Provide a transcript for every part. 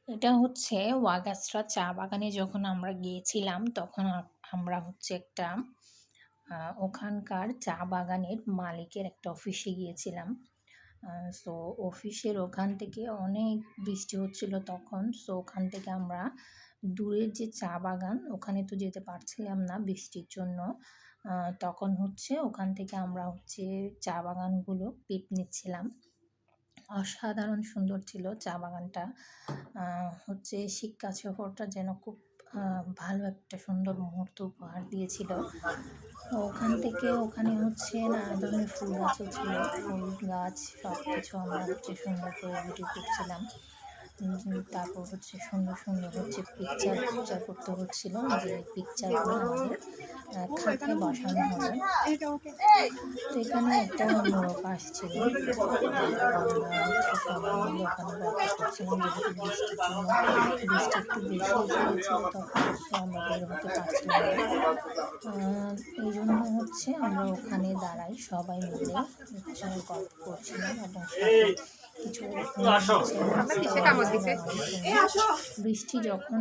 এটা হচ্ছে ওয়াগাছড়া চা বাগানে যখন আমরা গিয়েছিলাম তখন আমরা হচ্ছে একটা ওখানকার চা বাগানের মালিকের একটা অফিসে গিয়েছিলাম। সো অফিসের ওখান থেকে অনেক বৃষ্টি হচ্ছিল তখন। সো ওখান থেকে আমরা দূরের যে চা বাগান ওখানে তো যেতে পারছিলাম না বৃষ্টির জন্য। তখন হচ্ছে ওখান থেকে আমরা হচ্ছে চা বাগানগুলো পিক নিচ্ছিলাম। অসাধারণ সুন্দর ছিল চা বাগানটা। হচ্ছে শিক্ষা সফরটা যেন খুব ভালো একটা সুন্দর মুহূর্ত উপহার দিয়েছিল। ওখান থেকে ওখানে হচ্ছে নানা ধরনের ফুল গাছও ছিল, ফুল গাছ সব কিছু আমরা হচ্ছে সুন্দর করে ভিডিও করছিলাম। তারপর হচ্ছে সুন্দর সুন্দর হচ্ছে পিকচার করতে হচ্ছিল, যে পিকচারগুলো আমাদের খাতায় বসানো হবে। তো এখানে একটা মোরগ আসছিল, আমরা হচ্ছে সবাই মিলে ওখানে গল্প করছিলাম, যেহেতু বৃষ্টির জন্য বৃষ্টি একটু বেশি এসে গেছিল তখন হচ্ছে আমরা বের হতে পারছিলাম না। এই জন্য হচ্ছে আমরা ওখানে দাঁড়াই সবাই মিলে হচ্ছে গল্প করছিলাম এবং কিছু বৃষ্টি যখন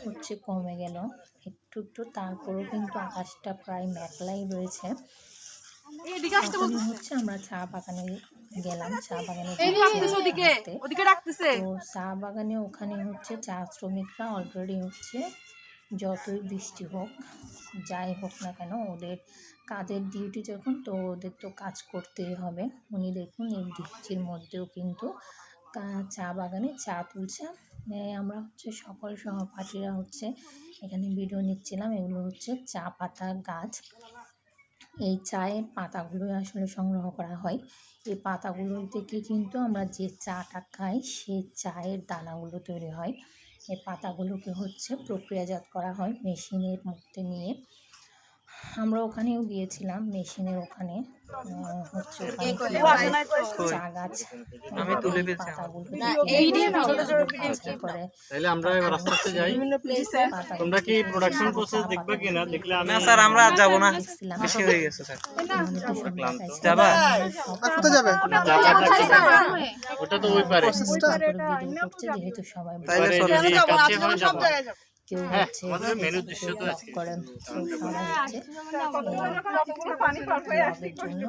হচ্ছে কমে গেল একটু একটু, তারপরেও কিন্তু আকাশটা প্রায় মেঘলাই রয়েছে। হচ্ছে আমরা চা বাগানে গেলাম, চা বাগানে তো চা বাগানে ওখানে হচ্ছে চা শ্রমিকরা অলরেডি হচ্ছে যতই বৃষ্টি হোক যাই হোক না কেন ওদের কাজের ডিউটি যখন, তো ওদের তো কাজ করতেই হবে। উনি দেখুন এই বৃষ্টির মধ্যেও কিন্তু চা বাগানে চা তুলছে। আমরা হচ্ছে সকল সহপাঠীরা হচ্ছে এখানে ভিডিও নিচ্ছিলাম। এগুলো হচ্ছে চা পাতা গাছ। এই চায়ের পাতাগুলো আসলে সংগ্রহ করা হয়। এই পাতাগুলো থেকে কিন্তু আমরা যে চাটা খাই সেই চায়ের দানাগুলো তৈরি হয়। এই পাতাগুলোকে হচ্ছে প্রক্রিয়াজাত করা হয় মেশিনের মধ্যে নিয়ে। আমরা ওখানেও গিয়েছিলাম মেশিনের ওখানে, হচ্ছে চা গাছ তাহলে আমরা এবার আস্তে আস্তে যাই। তোমরা কি প্রোডাকশন প্রসেস দেখবে কিনা? দেখলে আমি না স্যার আমরা যাব না, বেশি হয়ে গেছে স্যার। যাবা কোথায় যাবে? ওটা তো ওই পারে, যেহেতু সবাই তাহলে কাছে হয়ে যাব। কেউ হ্যাঁ, হচ্ছে আমাদের মেনু দৃশ্য তো আছে। করেন, সবাই হচ্ছে জন্য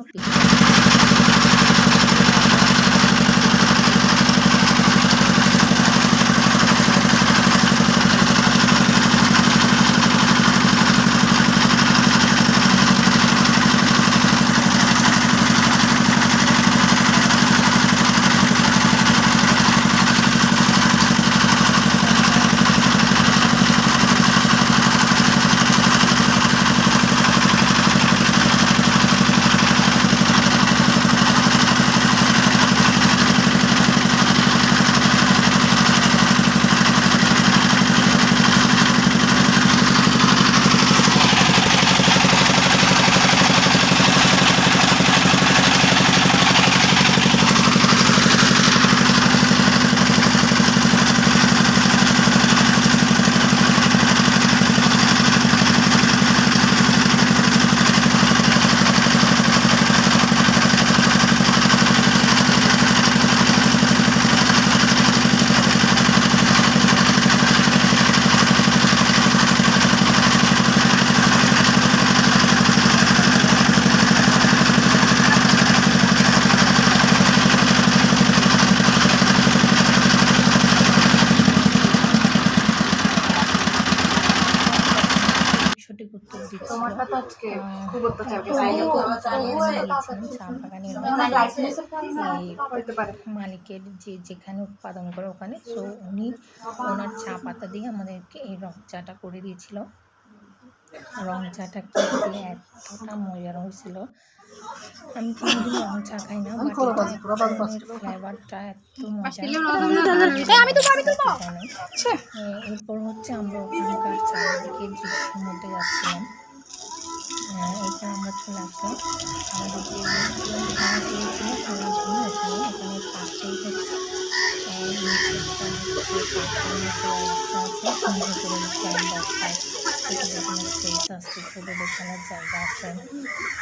সঠিক উত্তর দিচ্ছিল। মালিকের যেখানে উৎপাদন করে ওখানে, সো উনি ওনার চা পাতা দিয়ে আমাদেরকে এই রং চাটা করে দিয়েছিল। রং চাটা খেতে এতটা মজার হয়েছিল। আমি কোনোদিন রং চা খাই না, বাট ফ্লেভারটা এত মজা। এরপর হচ্ছে আমরা ওখানকার চারিদিকে দৃশ্যের মধ্যে যাচ্ছিলাম। এখানে আমরা চলে আসলাম আমাদের যে এখানে পাশেই হচ্ছে ছোটো খেলার জায়গা আছে,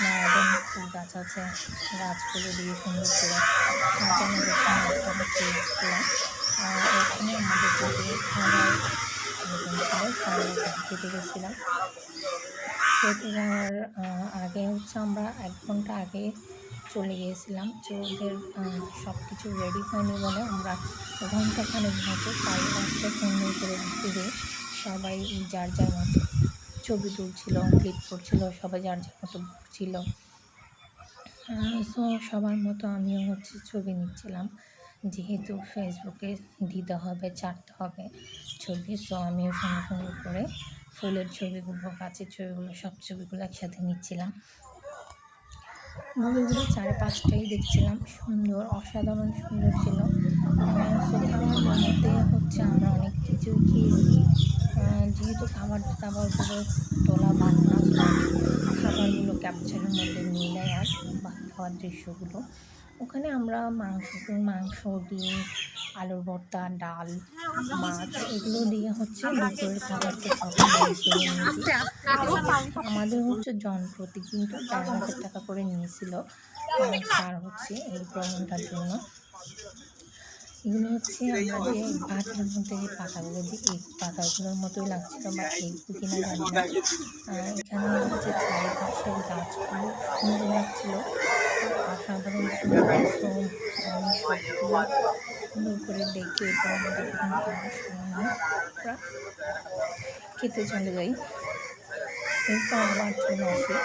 নানান ফুল গাছ আছে, গাছগুলো দিয়ে সুন্দর করে সাজানো গোছানো একটা হচ্ছে স্কুল। ওখানে আমাদের দুপুরে খাবার ছিল, সবাই খেতে গেছিলাম। খেতে যাওয়ার আগে হচ্ছে আমরা 1 ঘন্টা আগে চলে গিয়েছিলাম। তো ওদের সব কিছু রেডি হয়নি বলে আমরা ঘন্টাখানেক মতো চারিপাশটা সুন্দর করে ঘুরে সবাই যার যার মতো ছবি তুলছিল, ক্লিক করছিল, সবাই যার যার মতো ঘুরছিল। সো সবার মতো আমিও হচ্ছে ছবি নিচ্ছিলাম, যেহেতু ফেসবুকে দিতে হবে, ছাড়তে হবে ছবি। সো আমিও সুন্দর সুন্দর করে ফুলের ছবিগুলো, গাছের ছবিগুলো, সব ছবিগুলো একসাথে নিচ্ছিলাম। ঘুরে চারপাশটাই দেখছিলাম, সুন্দর, অসাধারণ সুন্দর ছিল। খাওয়ার মধ্যে হচ্ছে আমরা অনেক কিছু খেয়েছি, যেহেতু খাবারগুলো তোলা ভালো না, খাবারগুলো ক্যাপচারের মধ্যে নিয়ে নেয় আর ভাত খাওয়ার দৃশ্যগুলো। ওখানে আমরা মাংস, ডিম, আলুর ভর্তা, ডাল, মাছ এগুলো দিয়ে হচ্ছে দুপুরের খাবারটা আমাদের হচ্ছে জনপ্রতি কিন্তু 4,000 টাকা করে নিয়েছিল স্যার হচ্ছে এই ভ্রমণটার জন্য। এগুলো হচ্ছে আমরা যে ভাতের মধ্যে যে পাতাগুলো দিই, এই পাতাগুলোর মতোই লাগছিল, বাট এগুলো কিনা জানি না। এখানে হচ্ছে চারিপাশের গাছগুলো সুন্দর লাগছিল, অসাধারণ সুন্দর। সুন্দর করে ডেকে এরপর আমাদের খাওয়ার সময় আমরা খেতে চলে যাই। এরপর আবার চলে আসি,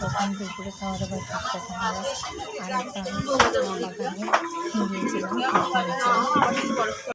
যখন দুপুরে খাওয়া দাওয়া করতে আমরা আর একটা বাগানে গিয়েছিলাম।